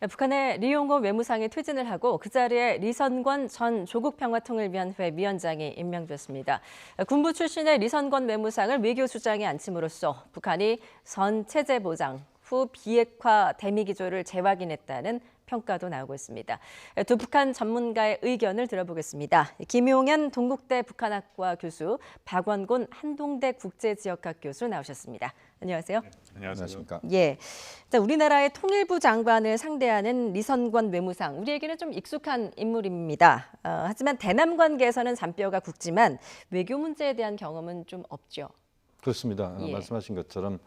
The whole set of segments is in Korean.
북한의 리용호 외무상이 퇴진을 하고 그 자리에 리선권 전 조국평화통일위원회 위원장이 임명됐습니다. 군부 출신의 리선권 외무상을 외교수장에 앉힘으로써 북한이 선 체제 보장, 후 비핵화 대미 기조를 재확인했다는 평가도 나오고 있습니다. 두 북한 전문가의 의견을 들어보겠습니다. 김용현 동국대 북한학과 교수, 박원곤 한동대 국제지역학 교수 나오셨습니다. 안녕하세요. 네, 안녕하십니까. 예, 자, 우리나라의 통일부 장관을 상대하는 리선권 외무상, 우리에게는 좀 익숙한 인물입니다. 하지만 대남 관계에서는 잔뼈가 굵지만 외교 문제에 대한 경험은 좀 없죠. 그렇습니다. 예. 말씀하신 것처럼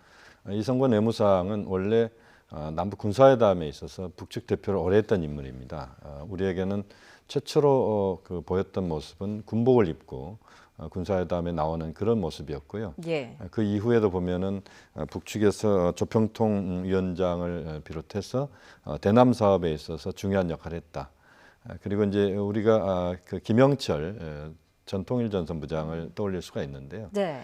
이성권 외무상은 원래 남북 군사회담에 있어서 북측 대표를 오래 했던 인물입니다. 우리에게는 최초로 보였던 모습은 군복을 입고 군사회담에 나오는 그런 모습이었고요. 예. 그 이후에도 보면은 북측에서 조평통 위원장을 비롯해서 대남 사업에 있어서 중요한 역할을 했다. 그리고 이제 우리가 그 김영철 전 통일전선부장을 떠올릴 수가 있는데요. 네.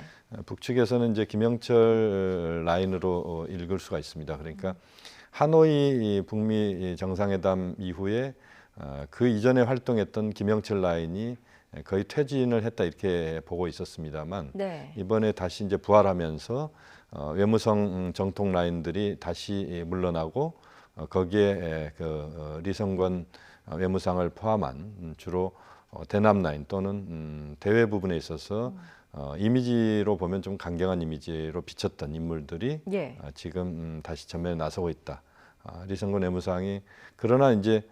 북측에서는 이제 김영철 라인으로 읽을 수가 있습니다. 그러니까 하노이 북미 정상회담 이후에 그 이전에 활동했던 김영철 라인이 거의 퇴진을 했다 이렇게 보고 있었습니다만 네. 이번에 다시 이제 부활하면서 외무성 정통 라인들이 다시 물러나고 거기에 리성권 외무상을 포함한 주로 대남 라인 또는 대외 부분에 있어서 이미지로 보면 좀 강경한 이미지로 비쳤던 인물들이 예. 지금 다시 전면에 나서고 있다. 리성권 외무상이 그러나 이제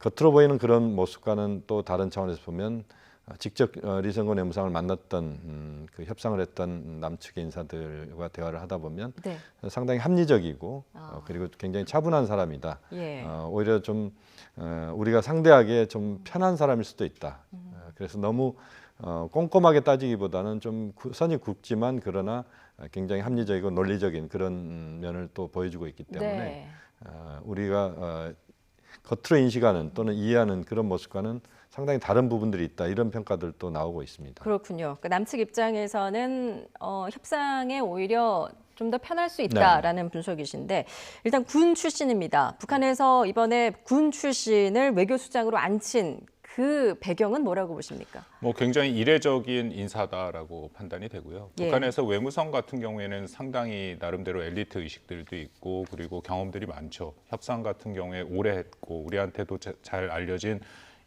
겉으로 보이는 그런 모습과는 또 다른 차원에서 보면 직접 리성권 외무상을 만났던 그 협상을 했던 남측의 인사들과 대화를 하다 보면 네. 상당히 합리적이고 그리고 굉장히 차분한 사람이다. 예. 오히려 좀 우리가 상대하기에 좀 편한 사람일 수도 있다. 그래서 너무 꼼꼼하게 따지기보다는 좀 선이 굵지만 그러나 굉장히 합리적이고 논리적인 그런 면을 또 보여주고 있기 때문에 네. 우리가 겉으로 인식하는 또는 이해하는 그런 모습과는 상당히 다른 부분들이 있다. 이런 평가들도 나오고 있습니다. 그렇군요. 그러니까 남측 입장에서는 협상에 오히려 좀 더 편할 수 있다라는 분석이신데 일단 군 출신입니다. 북한에서 이번에 군 출신을 외교수장으로 앉힌 그 배경은 뭐라고 보십니까? 뭐 굉장히 이례적인 인사다라고 판단이 되고요. 예. 북한에서 외무성 같은 경우에는 상당히 나름대로 엘리트 의식들도 있고 그리고 경험들이 많죠. 협상 같은 경우에 오래 했고 우리한테도 잘 알려진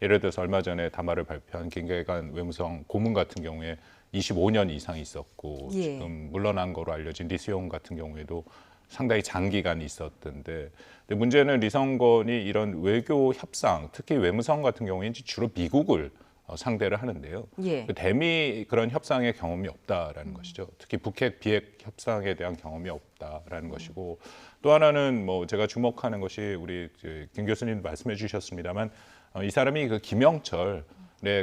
예를 들어서 얼마 전에 담화를 발표한 김계관 외무성 고문 같은 경우에 25년 이상 있었고 예. 지금 물러난 거로 알려진 리수용 같은 경우에도 상당히 장기간 있었던데 근데 문제는 리성건이 이런 외교 협상 특히 외무성 같은 경우에는 주로 미국을 상대를 하는데요. 예. 대미 그런 협상의 경험이 없다라는 것이죠. 특히 북핵 비핵 협상에 대한 경험이 없다라는 것이고 또 하나는 뭐 제가 주목하는 것이 우리 김 교수님 말씀해 주셨습니다만 이 사람이 그 김영철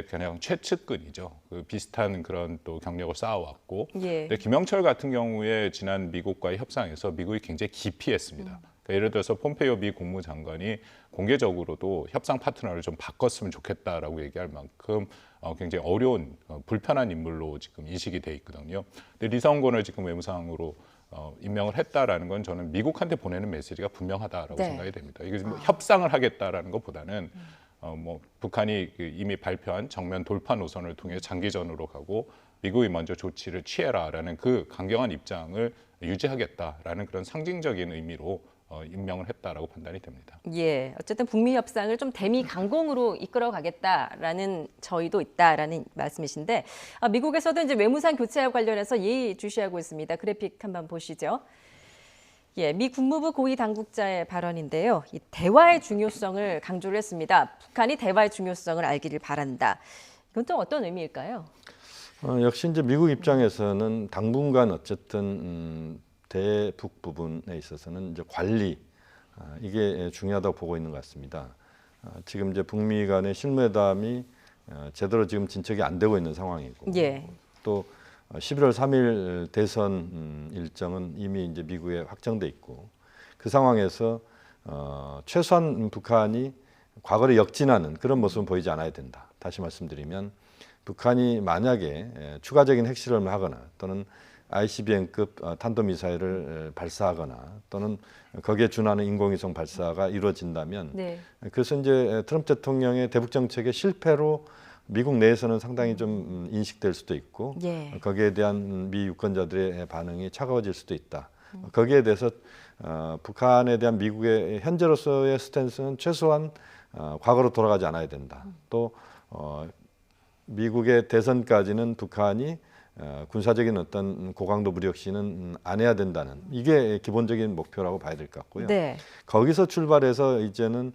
그냥 최측근이죠. 그 비슷한 그런 또 경력을 쌓아왔고, 예. 근데 김영철 같은 경우에 지난 미국과의 협상에서 미국이 굉장히 기피했습니다. 그러니까 예를 들어서 폼페이오 미 국무장관이 공개적으로도 협상 파트너를 좀 바꿨으면 좋겠다라고 얘기할 만큼 굉장히 어려운 불편한 인물로 지금 인식이 돼 있거든요. 근데 리성건을 지금 외무상으로 임명을 했다라는 건 저는 미국한테 보내는 메시지가 분명하다라고 네. 생각이 됩니다. 이게 뭐 협상을 하겠다라는 것보다는 뭐 북한이 이미 발표한 정면 돌파 노선을 통해 장기전으로 가고 미국이 먼저 조치를 취해라라는 그 강경한 입장을 유지하겠다라는 그런 상징적인 의미로 임명을 했다라고 판단이 됩니다. 예, 어쨌든 북미 협상을 좀 대미 강공으로 이끌어 가겠다라는 저희도 있다라는 말씀이신데 미국에서도 이제 외무상 교체와 관련해서 예의주시하고 있습니다. 그래픽 한번 보시죠. 예, 미 국무부 고위 당국자의 발언인데요. 이 대화의 중요성을 강조를 했습니다. 북한이 대화의 중요성을 알기를 바란다. 이건 또 어떤 의미일까요? 역시 이제 미국 입장에서는 당분간 어쨌든 대북 부분에 있어서는 이제 관리 이게 중요하다고 보고 있는 것 같습니다. 지금 이제 북미 간의 실무회담이 제대로 지금 진척이 안 되고 있는 상황이고 예. 또 11월 3일 대선 일정은 이미 이제 미국에 확정돼 있고 그 상황에서 최소한 북한이 과거를 역진하는 그런 모습은 보이지 않아야 된다. 다시 말씀드리면 북한이 만약에 추가적인 핵실험을 하거나 또는 ICBM급 탄도미사일을 발사하거나 또는 거기에 준하는 인공위성 발사가 이루어진다면 네. 그래서 이제 트럼프 대통령의 대북 정책의 실패로 미국 내에서는 상당히 좀 인식될 수도 있고 예. 거기에 대한 미 유권자들의 반응이 차가워질 수도 있다. 거기에 대해서 북한에 대한 미국의 현재로서의 스탠스는 최소한 과거로 돌아가지 않아야 된다. 또 미국의 대선까지는 북한이 군사적인 어떤 고강도 무력 시는 안 해야 된다는 이게 기본적인 목표라고 봐야 될 것 같고요. 네. 거기서 출발해서 이제는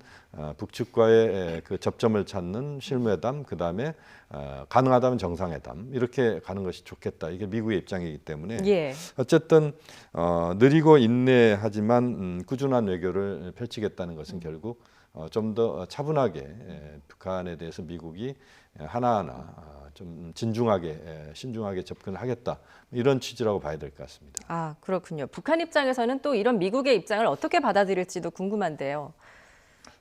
북측과의 그 접점을 찾는 실무회담, 그 다음에 가능하다면 정상회담 이렇게 가는 것이 좋겠다. 이게 미국의 입장이기 때문에 예. 어쨌든 느리고 인내하지만 꾸준한 외교를 펼치겠다는 것은 결국 좀 더 차분하게 북한에 대해서 미국이 하나하나 좀 진중하게 신중하게 접근을 하겠다 이런 취지라고 봐야 될 것 같습니다. 아, 그렇군요. 북한 입장에서는 또 이런 미국의 입장을 어떻게 받아들일지도 궁금한데요.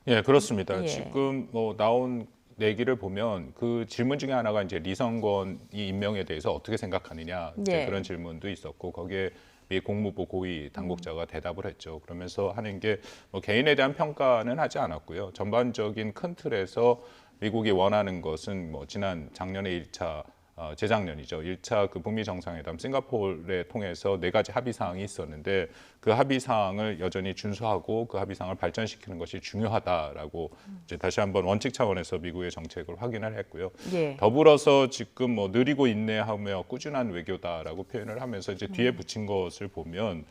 예, 그렇습니다. 예. 지금 뭐 나온 얘기를 보면 그 질문 중에 하나가 이제 리성건이 임명에 대해서 어떻게 생각하느냐 이제 예. 그런 질문도 있었고 거기에 미 국무부 고위 당국자가 대답을 했죠. 그러면서 하는 게 뭐 개인에 대한 평가는 하지 않았고요. 전반적인 큰 틀에서 미국이 원하는 것은 뭐 지난 작년에 1차 재작년이죠. 1차 그 북미 정상회담 싱가포르에 통해서 4가지 합의 사항이 있었는데 그 합의 사항을 여전히 준수하고 그 합의 사항을 발전시키는 것이 중요하다라고 이제 다시 한번 원칙 차원에서 미국의 정책을 확인을 했고요. 예. 더불어서 지금 뭐 느리고 인내하며 꾸준한 외교다라고 표현을 하면서 이제 뒤에 붙인 것을 보면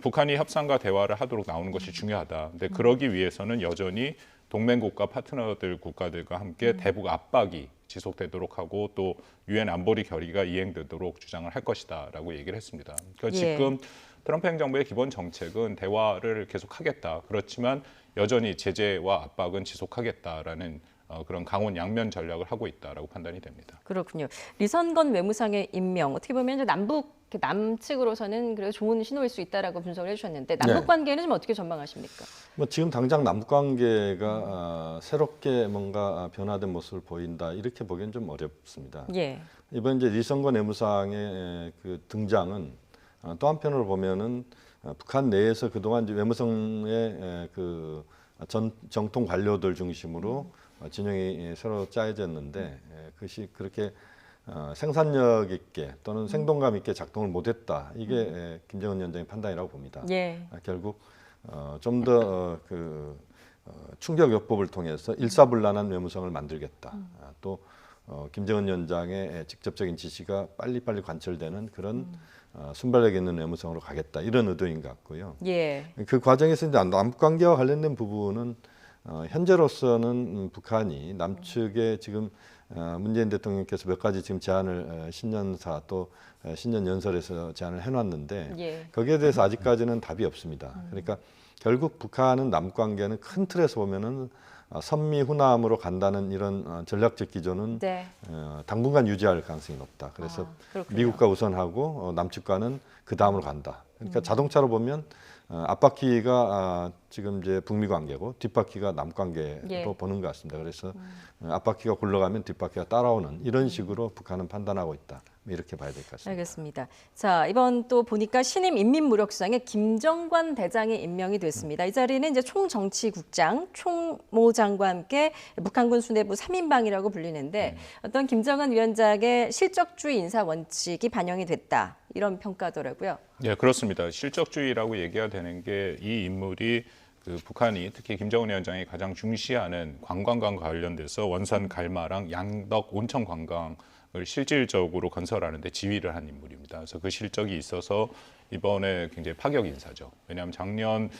북한이 협상과 대화를 하도록 나오는 것이 중요하다. 근데 그러기 위해서는 여전히 동맹국가 파트너들 국가들과 함께 대북 압박이 지속되도록 하고 또 유엔 안보리 결의가 이행되도록 주장을 할 것이다라고 얘기를 했습니다. 그러니까 예. 지금 트럼프 행정부의 기본 정책은 대화를 계속하겠다. 그렇지만 여전히 제재와 압박은 지속하겠다라는 그런 강원 양면 전략을 하고 있다라고 판단이 됩니다. 그렇군요. 리선건 외무상의 임명 어떻게 보면 이제 남측으로서는 그래도 좋은 신호일 수 있다라고 분석을 해주셨는데 남북 네. 관계는 좀 어떻게 전망하십니까? 뭐 지금 당장 남북 관계가 새롭게 뭔가 변화된 모습을 보인다 이렇게 보기엔 좀 어렵습니다. 예. 이번 이제 리성건 외무상의 그 등장은 또 한편으로 보면은 북한 내에서 그동안 이제 외무성의 그 정통 관료들 중심으로 진영이 서로 짜여졌는데 그것이 그렇게 생산력 있게 또는 생동감 있게 작동을 못했다. 이게 김정은 위원장의 판단이라고 봅니다. 예. 결국 좀 더 그 충격 요법을 통해서 일사불란한 외무성을 만들겠다. 또 김정은 위원장의 직접적인 지시가 빨리빨리 관철되는 그런 순발력 있는 외무성으로 가겠다. 이런 의도인 것 같고요. 예. 그 과정에서 이제 남북 관계와 관련된 부분은 현재로서는 북한이 남측에 지금 문재인 대통령께서 몇 가지 지금 제안을 신년사 또 신년연설에서 제안을 해놨는데 예. 거기에 대해서 아직까지는 답이 없습니다. 그러니까 결국 북한은 남북 관계는 큰 틀에서 보면은 선미 후남으로 간다는 이런 전략적 기조는 네. 당분간 유지할 가능성이 높다. 그래서 그렇군요. 미국과 우선하고 남측과는 그 다음으로 간다. 그러니까 자동차로 보면 앞바퀴가 지금 이제 북미 관계고 뒷바퀴가 남 관계로 예. 보는 것 같습니다. 그래서 앞바퀴가 굴러가면 뒷바퀴가 따라오는 이런 식으로 북한은 판단하고 있다. 이렇게 봐야 될 것 같습니다. 알겠습니다. 자, 이번 또 보니까 신임 인민무력상에 김정관 대장이 임명이 됐습니다. 이 자리는 이제 총정치국장, 총모장과 함께 북한군 수뇌부 3인방이라고 불리는데 어떤 김정은 위원장의 실적주의 인사 원칙이 반영이 됐다. 이런 평가더라고요. 네, 그렇습니다. 실적주의라고 얘기가 되는 게 이 인물이 그 북한이 특히 김정은 위원장이 가장 중시하는 관광과 관련돼서 원산 갈마랑 양덕 온천 관광을 실질적으로 건설하는데 지휘를 한 인물입니다. 그래서 그 실적이 있어서 이번에 굉장히 파격 인사죠. 왜냐하면 작년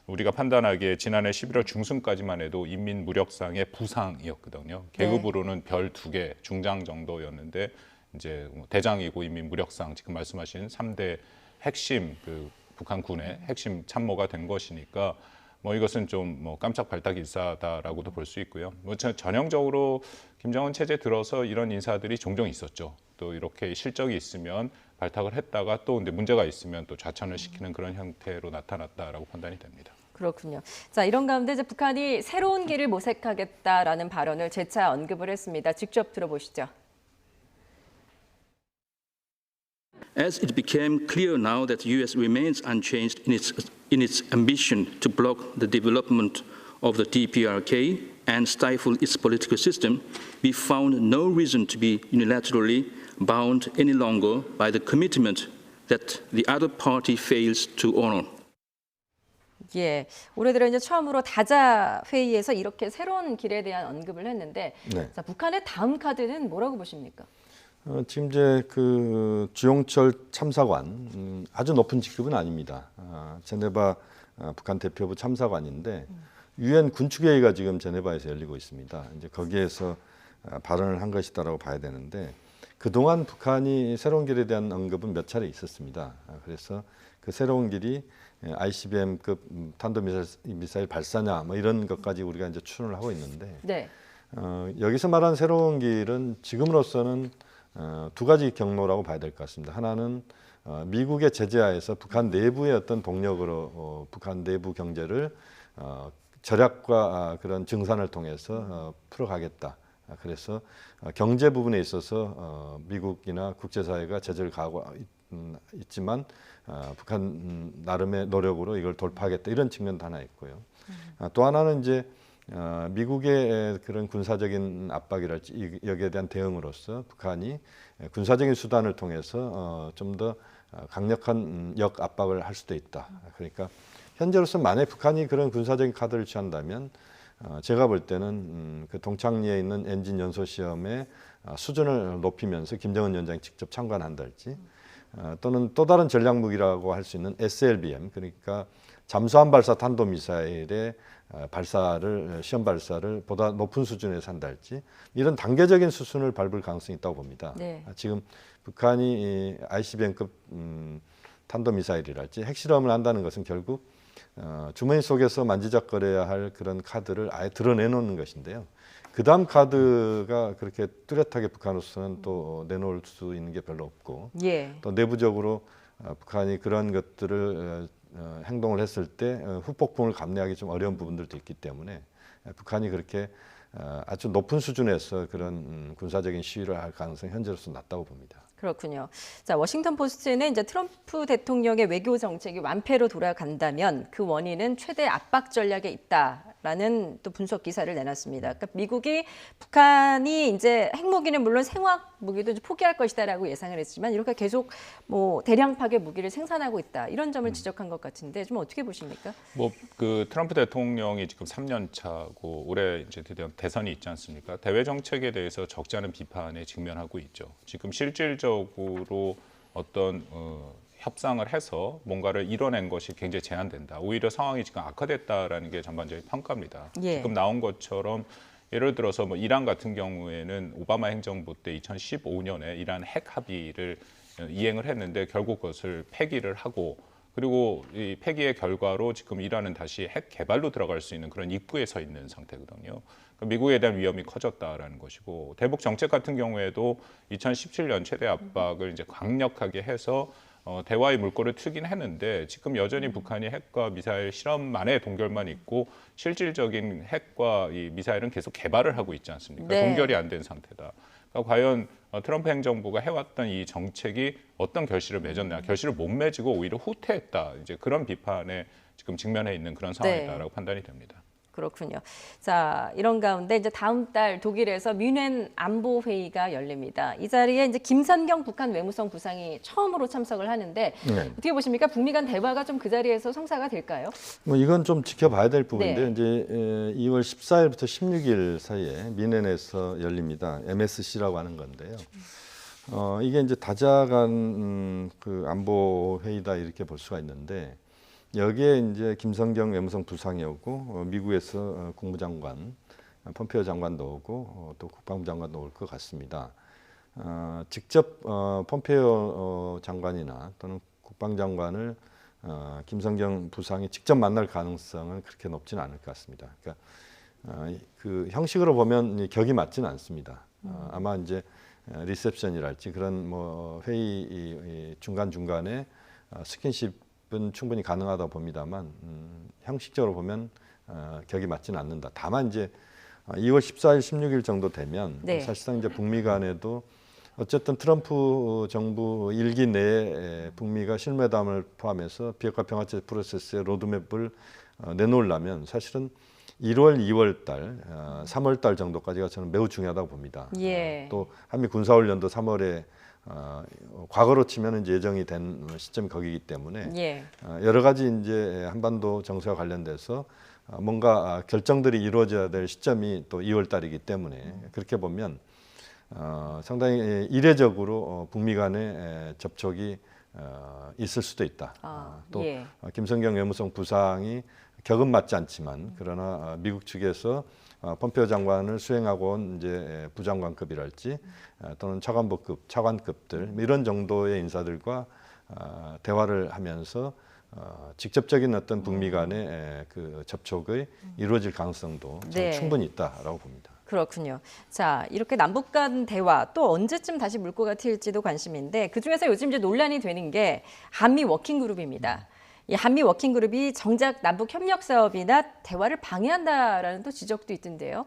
우리가 판단하기에 지난해 11월 중순까지만 해도 인민무력상의 부상이었거든요. 계급으로는 별 2개 중장 정도였는데 이제 대장이고 인민무력상 지금 말씀하신 3대 핵심 그 북한군의 핵심 참모가 된 것이니까 뭐 이것은 좀 뭐 깜짝 발탁 인사다라고도 볼 수 있고요. 뭐 전형적으로 김정은 체제 들어서 이런 인사들이 종종 있었죠. 또 이렇게 실적이 있으면 발탁을 했다가 또 근데 문제가 있으면 또 좌천을 시키는 그런 형태로 나타났다라고 판단이 됩니다. 그렇군요. 자, 이런 가운데 이제 북한이 새로운 길을 모색하겠다라는 발언을 재차 언급을 했습니다. 직접 들어보시죠. As it became clear now that the U.S. remains unchanged in its ambition to block the development of the DPRK and stifle its political system, we found no reason to be unilaterally bound any longer by the commitment that the other party fails to honor. 예, 올해 들어 이제 처음으로 다자 회의에서 이렇게 새로운 길에 대한 언급을 했는데, 네. 자, 북한의 다음 카드는 뭐라고 보십니까? 지금 이제 그 주용철 참사관 아주 높은 직급은 아닙니다. 제네바 북한 대표부 참사관인데 유엔 군축회의가 지금 제네바에서 열리고 있습니다. 이제 거기에서 발언을 한 것이다라고 봐야 되는데 그동안 북한이 새로운 길에 대한 언급은 몇 차례 있었습니다. 그래서 그 새로운 길이 ICBM급 탄도미사일 발사냐 뭐 이런 것까지 우리가 이제 추론을 하고 있는데 네. 여기서 말하는 새로운 길은 지금으로서는 두 가지 경로라고 봐야 될 것 같습니다. 하나는 미국의 제재하에서 북한 내부의 어떤 동력으로 북한 내부 경제를 절약과 그런 증산을 통해서 풀어가겠다. 그래서 경제 부분에 있어서 미국이나 국제사회가 제재를 가하고 있지만 북한 나름의 노력으로 이걸 돌파하겠다 이런 측면도 하나 있고요. 또 하나는 이제 미국의 그런 군사적인 압박이랄지 여기에 대한 대응으로서 북한이 군사적인 수단을 통해서 좀 더 강력한 역 압박을 할 수도 있다. 그러니까 현재로서 만약 북한이 그런 군사적인 카드를 취한다면 제가 볼 때는 그 동창리에 있는 엔진 연소 시험의 수준을 높이면서 김정은 위원장이 직접 참관한달지 또는 또 다른 전략 무기라고 할 수 있는 SLBM 그러니까 잠수함 발사 탄도미사일의 시험 발사를 보다 높은 수준에서 한달지 이런 단계적인 수순을 밟을 가능성이 있다고 봅니다. 네. 지금 북한이 ICBM급 탄도미사일이랄지 핵실험을 한다는 것은 결국 주머니 속에서 만지작거려야 할 그런 카드를 아예 드러내놓는 것인데요. 그 다음 카드가 그렇게 뚜렷하게 북한으로서는 또 내놓을 수 있는 게 별로 없고 예. 또 내부적으로 북한이 그런 것들을 행동을 했을 때 후폭풍을 감내하기 좀 어려운 부분들도 있기 때문에 북한이 그렇게 아주 높은 수준에서 그런 군사적인 시위를 할 가능성이 현재로서 낮다고 봅니다. 그렇군요. 자, 워싱턴 포스트는 이제 트럼프 대통령의 외교 정책이 완패로 돌아간다면 그 원인은 최대 압박 전략에 있다라는 또 분석 기사를 내놨습니다. 그러니까 미국이 북한이 이제 핵무기는 물론 생화학 무기도 이제 포기할 것이다라고 예상을 했지만 이렇게 계속 뭐 대량 파괴 무기를 생산하고 있다 이런 점을 지적한 것 같은데 좀 어떻게 보십니까? 뭐 그 트럼프 대통령이 지금 3년 차고 올해 이제 드디어 대선이 있지 않습니까? 대외 정책에 대해서 적지 않은 비판에 직면하고 있죠. 지금 실질적으로 어떤 협상을 해서 뭔가를 이뤄낸 것이 굉장히 제한된다. 오히려 상황이 지금 악화됐다라는 게 전반적인 평가입니다. 예. 지금 나온 것처럼 예를 들어서 뭐 이란 같은 경우에는 오바마 행정부 때 2015년에 이란 핵 합의를 이행을 했는데 결국 그것을 폐기를 하고 그리고 이 폐기의 결과로 지금 이란은 다시 핵 개발로 들어갈 수 있는 그런 입구에 서 있는 상태거든요. 미국에 대한 위험이 커졌다라는 것이고 대북 정책 같은 경우에도 2017년 최대 압박을 이제 강력하게 해서 대화의 물꼬를 트긴 했는데 지금 여전히 북한이 핵과 미사일 실험만의 동결만 있고 실질적인 핵과 이 미사일은 계속 개발을 하고 있지 않습니까? 네. 동결이 안 된 상태다. 그러니까 과연 트럼프 행정부가 해왔던 이 정책이 어떤 결실을 맺었냐? 결실을 못 맺고 오히려 후퇴했다. 이제 그런 비판에 지금 직면해 있는 그런 상황이다라고 판단이 됩니다. 그렇군요. 자, 이런 가운데 이제 다음 달 독일에서 뮌헨 안보 회의가 열립니다. 이 자리에 이제 김선경 북한 외무성 부상이 처음으로 참석을 하는데 네. 어떻게 보십니까? 북미 간 대화가 좀 그 자리에서 성사가 될까요? 뭐 이건 좀 지켜봐야 될 부분인데요. 네. 이제 2월 14일부터 16일 사이에 뮌헨에서 열립니다. MSC라고 하는 건데요. 이게 이제 다자 간 그 안보 회의다 이렇게 볼 수가 있는데 여기에 이제 김성경 외무성 부상이 오고 미국에서 국무장관 폼페이오 장관도 오고 또 국방부 장관도 올 것 같습니다. 직접 폼페이오 장관이나 또는 국방장관을 김성경 부상이 직접 만날 가능성은 그렇게 높지는 않을 것 같습니다. 그러니까 그 형식으로 보면 격이 맞지는 않습니다. 아마 이제 리셉션이랄지 그런 뭐 회의 중간 중간에 스킨십은 충분히 가능하다 봅니다만 형식적으로 보면 격이 맞지는 않는다. 다만 이제 2월 14일, 16일 정도 되면 네. 사실상 이제 북미 간에도 어쨌든 트럼프 정부 일기 내에 북미가 실무회담을 포함해서 비핵화 평화체 프로세스의 로드맵을 내놓으려면 사실은 1월, 2월 달, 3월 달 정도까지가 저는 매우 중요하다고 봅니다. 예. 또 한미 군사훈련도 3월에 과거로 치면 이제 예정이 된 시점이 거기이기 때문에 예. 여러 가지 이제 한반도 정세와 관련돼서 뭔가 결정들이 이루어져야 될 시점이 또 2월 달이기 때문에 그렇게 보면 상당히 이례적으로 북미 간의 접촉이 있을 수도 있다. 또 예. 김성경 외무성 부상이 격은 맞지 않지만 그러나 미국 측에서 폼페오 장관을 수행하고 온 이제 부장관급이랄지 또는 차관보급, 차관급들 이런 정도의 인사들과 대화를 하면서 직접적인 어떤 북미 간의 그 접촉의 이루어질 가능성도 저는 네. 충분히 있다라고 봅니다. 그렇군요. 자, 이렇게 남북 간 대화 또 언제쯤 다시 물꼬가 트일지도 관심인데 그중에서 요즘 이제 논란이 되는 게 한미 워킹 그룹입니다. 이 한미 워킹 그룹이 정작 남북 협력 사업이나 대화를 방해한다라는 또 지적도 있던데요.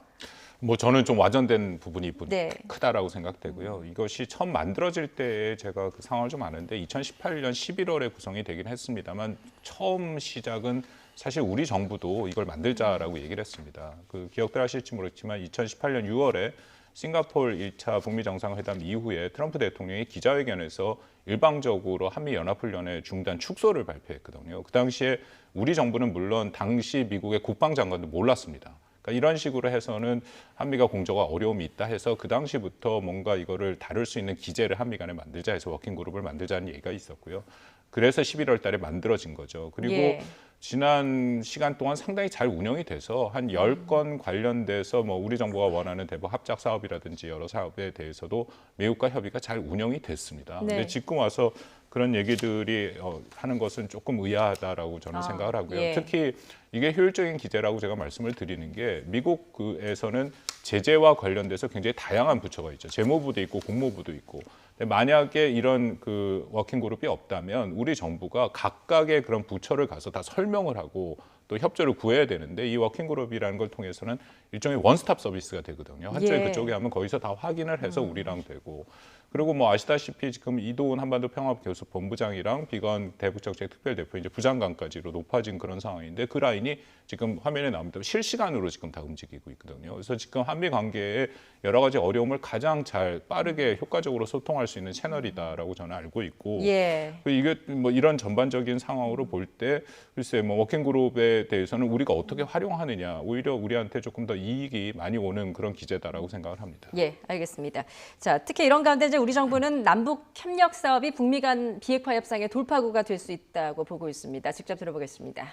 뭐 저는 좀 와전된 부분이 네. 크다라고 생각되고요. 이것이 처음 만들어질 때 제가 그 상황을 좀 아는데 2018년 11월에 구성이 되긴 했습니다만 처음 시작은 사실 우리 정부도 이걸 만들자라고 얘기를 했습니다. 그 기억들 하실지 모르겠지만 2018년 6월에 싱가포르 1차 북미 정상회담 이후에 트럼프 대통령이 기자회견에서 일방적으로 한미 연합훈련의 중단 축소를 발표했거든요. 그 당시에 우리 정부는 물론 당시 미국의 국방장관도 몰랐습니다. 그러니까 이런 식으로 해서는 한미가 공조가 어려움이 있다 해서 그 당시부터 뭔가 이거를 다룰 수 있는 기제를 한미 간에 만들자 해서 워킹그룹을 만들자는 얘기가 있었고요. 그래서 11월 달에 만들어진 거죠. 그리고 예. 지난 시간 동안 상당히 잘 운영이 돼서 한 10건 관련돼서 뭐 우리 정부가 원하는 대북 합작 사업이라든지 여러 사업에 대해서도 미국과 협의가 잘 운영이 됐습니다. 네. 근데 지금 와서 그런 얘기들이 하는 것은 조금 의아하다라고 저는 생각을 하고요. 예. 특히 이게 효율적인 기제라고 제가 말씀을 드리는 게 미국에서는 제재와 관련돼서 굉장히 다양한 부처가 있죠. 재무부도 있고 국무부도 있고. 근데 만약에 이런 그 워킹그룹이 없다면 우리 정부가 각각의 그런 부처를 가서 다 설명을 하고 또 협조를 구해야 되는데 이 워킹그룹이라는 걸 통해서는 일종의 원스톱 서비스가 되거든요. 한쪽에 예. 그쪽에 하면 거기서 다 확인을 해서 우리랑 되고 그리고 뭐 아시다시피 지금 이도훈 한반도 평화교섭 본부장이랑 비건 대북정책 특별대표 이제 부장관까지로 높아진 그런 상황인데 그 라인이 지금 화면에 나옵니다. 실시간으로 지금 다 움직이고 있거든요. 그래서 지금 한미 관계에 여러 가지 어려움을 가장 잘 빠르게 효과적으로 소통할 수 있는 채널이다라고 저는 알고 있고 예. 이게 뭐 이런 전반적인 상황으로 볼 때 글쎄 뭐 워킹그룹에 대해서는 우리가 어떻게 활용하느냐 오히려 우리한테 조금 더 이익이 많이 오는 그런 기제다라고 생각을 합니다. 예, 알겠습니다. 자, 특히 이런 가운데 이제 우리 정부는 남북 협력 사업이 북미 간 비핵화 협상의 돌파구가 될 수 있다고 보고 있습니다. 직접 들어보겠습니다.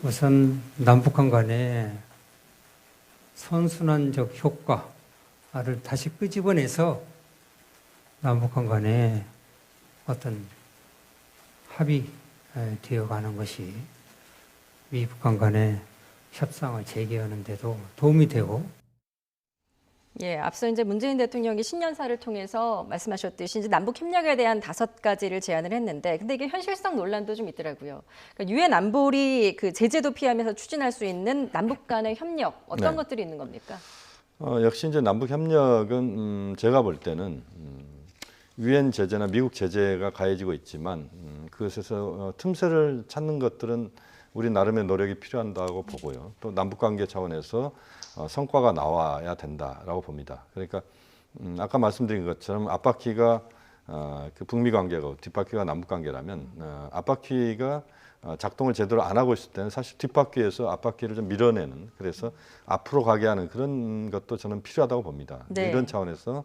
우선 남북한 간의 선순환적 효과를 다시 끄집어내서 남북한 간에 어떤 합의되어 가는 것이 미북한 간의 협상을 재개하는 데도 도움이 되고 예, 앞서 이제 문재인 대통령이 신년사를 통해서 말씀하셨듯이 이제 남북 협력에 대한 5가지를 제안을 했는데, 근데 이게 현실성 논란도 좀 있더라고요. 그러니까 유엔 안보리 그 제재도 피하면서 추진할 수 있는 남북 간의 협력 어떤 네. 것들이 있는 겁니까? 역시 이제 남북 협력은 제가 볼 때는 유엔 제재나 미국 제재가 가해지고 있지만 그것에서 틈새를 찾는 것들은 우리 나름의 노력이 필요하다고 보고요. 또 남북 관계 차원에서 성과가 나와야 된다라고 봅니다. 그러니까 아까 말씀드린 것처럼 앞바퀴가 그 북미 관계고 뒷바퀴가 남북 관계라면 앞바퀴가 작동을 제대로 안 하고 있을 때는 사실 뒷바퀴에서 앞바퀴를 좀 밀어내는 그래서 앞으로 가게 하는 그런 것도 저는 필요하다고 봅니다. 네. 이런 차원에서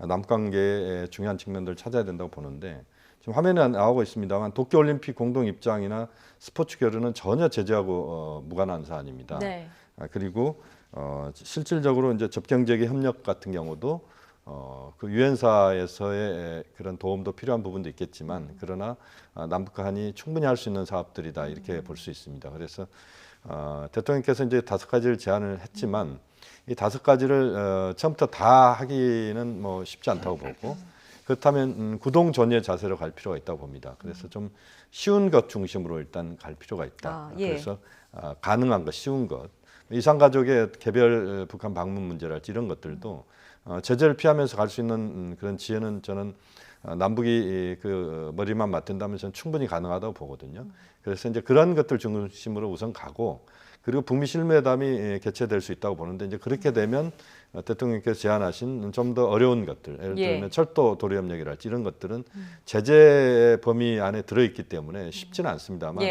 남북 관계의 중요한 측면들을 찾아야 된다고 보는데 지금 화면에 나오고 있습니다만 도쿄올림픽 공동 입장이나 스포츠 교류는 전혀 제재하고 무관한 사안입니다. 네. 그리고 실질적으로 이제 접경제기 협력 같은 경우도 그 유엔사에서의 그런 도움도 필요한 부분도 있겠지만 그러나 남북 간이 충분히 할 수 있는 사업들이다 이렇게 볼 수 있습니다. 그래서 대통령께서 이제 5가지를 제안을 했지만 이 5가지를 처음부터 다 하기는 뭐 쉽지 않다고 보고 그렇다면 구동전의 자세로 갈 필요가 있다고 봅니다. 그래서 좀 쉬운 것 중심으로 일단 갈 필요가 있다. 예. 그래서 가능한 것, 쉬운 것. 이산가족의 개별 북한 방문 문제랄지 이런 것들도 제재를 피하면서 갈 수 있는 그런 지혜는 저는 남북이 그 머리만 맞댄다면 저는 충분히 가능하다고 보거든요. 그래서 이제 그런 것들 중심으로 우선 가고 그리고 북미 실무회담이 개최될 수 있다고 보는데 이제 그렇게 되면 대통령께서 제안하신 좀 더 어려운 것들, 예를 들면 철도 도로협력이랄지 이런 것들은 제재 범위 안에 들어있기 때문에 쉽지는 않습니다만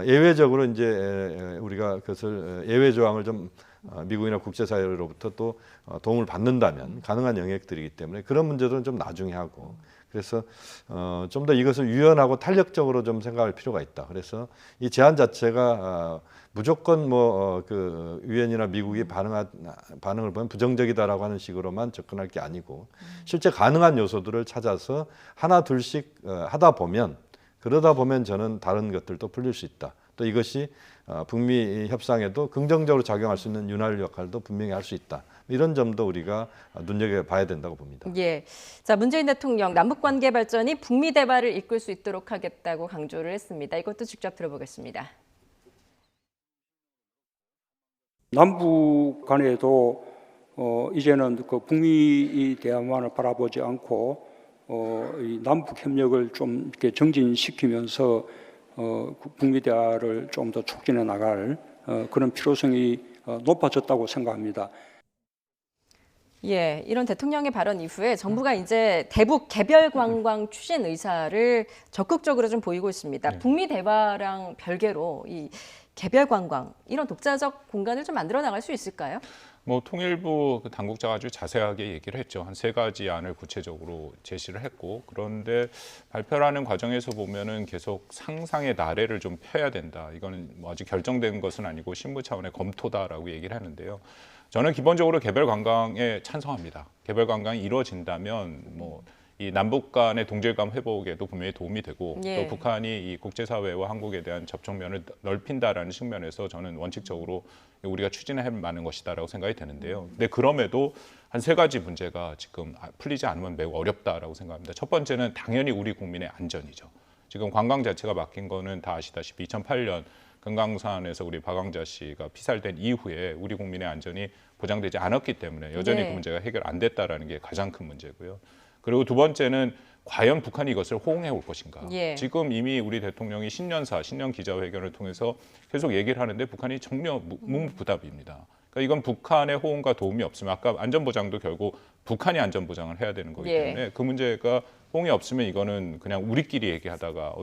예외적으로 이제 우리가 그것을 예외 조항을 좀 미국이나 국제사회로부터 또 도움을 받는다면 가능한 영역들이기 때문에 그런 문제들은 좀 나중에 하고 그래서 좀 더 이것을 유연하고 탄력적으로 좀 생각할 필요가 있다. 그래서 이 제안 자체가 무조건 그 유엔이나 미국이 반응을 보면 부정적이다라고 하는 식으로만 접근할 게 아니고 실제 가능한 요소들을 찾아서 하나 둘씩 하다 보면 그러다 보면 저는 다른 것들도 풀릴 수 있다. 또 이것이 북미 협상에도 긍정적으로 작용할 수 있는 윤활 역할도 분명히 할 수 있다. 이런 점도 우리가 눈여겨봐야 된다고 봅니다. 예. 자, 문재인 대통령 남북관계 발전이 북미 대화를 이끌 수 있도록 하겠다고 강조를 했습니다. 이것도 직접 들어보겠습니다. 남북 간에도 이제는 그 북미 대화만을 바라보지 않고 이 남북 협력을 좀 이렇게 정진시키면서 북미 대화를 좀 더 촉진해 나갈 그런 필요성이 높아졌다고 생각합니다. 예, 이런 대통령의 발언 이후에 정부가 이제 대북 개별 관광 추진 의사를 적극적으로 좀 보이고 있습니다. 북미 대화랑 별개로 이 개별 관광 이런 독자적 공간을 좀 만들어 나갈 수 있을까요? 통일부 그 당국자가 아주 자세하게 얘기를 했죠. 한 3가지 안을 구체적으로 제시를 했고 그런데 발표하는 과정에서 보면은 계속 상상의 나래를 좀 펴야 된다. 이거는 아직 결정된 것은 아니고 신부 차원의 검토다라고 얘기를 하는데요. 저는 기본적으로 개별 관광에 찬성합니다. 개별 관광이 이루어진다면 이 남북 간의 동질감 회복에도 분명히 도움이 되고 또 북한이 이 국제사회와 한국에 대한 접촉면을 넓힌다라는 측면에서 저는 원칙적으로 우리가 추진할 만한 것이다라고 생각이 되는데요. 근데 그럼에도 한 3가지 문제가 지금 풀리지 않으면 매우 어렵다라고 생각합니다. 첫 번째는 당연히 우리 국민의 안전이죠. 지금 관광 자체가 막힌 거는 다 아시다시피 2008년 금강산에서 우리 박광자 씨가 피살된 이후에 우리 국민의 안전이 보장되지 않았기 때문에 여전히 그 문제가 해결 안 됐다라는 게 가장 큰 문제고요. 그리고 두 번째는 과연 북한이 이것을 호응해 올 것인가. 지금 이미 우리 대통령이 신년 기자회견을 통해서 계속 얘기를 하는데 북한이 전혀 묵묵부답입니다. 그러니까 이건 북한의 호응과 도움이 없으면 아까 안전보장도 결국 북한이 안전보장을 해야 되는 거기 때문에 그 문제가 호응이 없으면 이거는 그냥 우리끼리 얘기하다가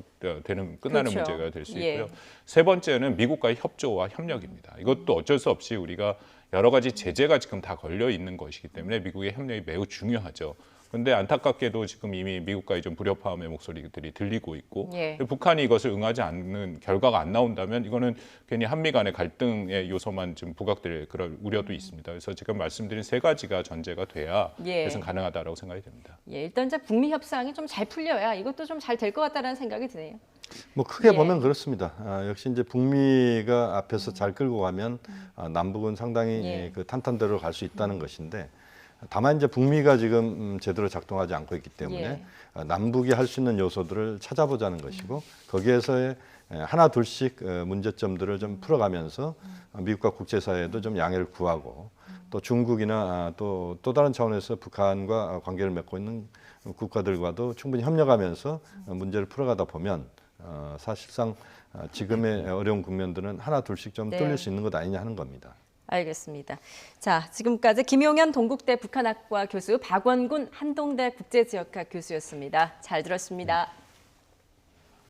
끝나는 문제가 될 수 있고요. 세 번째는 미국과의 협조와 협력입니다. 이것도 어쩔 수 없이 우리가 여러 가지 제재가 지금 다 걸려 있는 것이기 때문에 미국의 협력이 매우 중요하죠. 그런데 안타깝게도 지금 이미 미국과의 좀 불협화음의 목소리들이 들리고 있고 북한이 이것을 응하지 않는 결과가 안 나온다면 이거는 괜히 한미 간의 갈등의 요소만 좀 부각될 그런 우려도 있습니다. 그래서 지금 말씀드린 3가지가 전제가 돼야 개선 가능하다고 생각이 됩니다. 일단 이제 북미 협상이 좀 잘 풀려야 이것도 좀 잘 될 것 같다는 생각이 드네요. 크게 보면 그렇습니다. 역시 이제 북미가 앞에서 잘 끌고 가면 남북은 상당히 그 탄탄대로 갈 수 있다는 것인데 다만 이제 북미가 지금 제대로 작동하지 않고 있기 때문에 남북이 할 수 있는 요소들을 찾아보자는 것이고 거기에서의 하나 둘씩 문제점들을 좀 풀어가면서 미국과 국제사회에도 좀 양해를 구하고 또 중국이나 또 다른 차원에서 북한과 관계를 맺고 있는 국가들과도 충분히 협력하면서 문제를 풀어가다 보면 사실상 지금의 어려운 국면들은 하나 둘씩 좀 뚫릴 수 있는 것 아니냐 하는 겁니다. 알겠습니다. 자, 지금까지 김용현 동국대 북한학과 교수, 박원군 한동대 국제지역학 교수였습니다. 잘 들었습니다.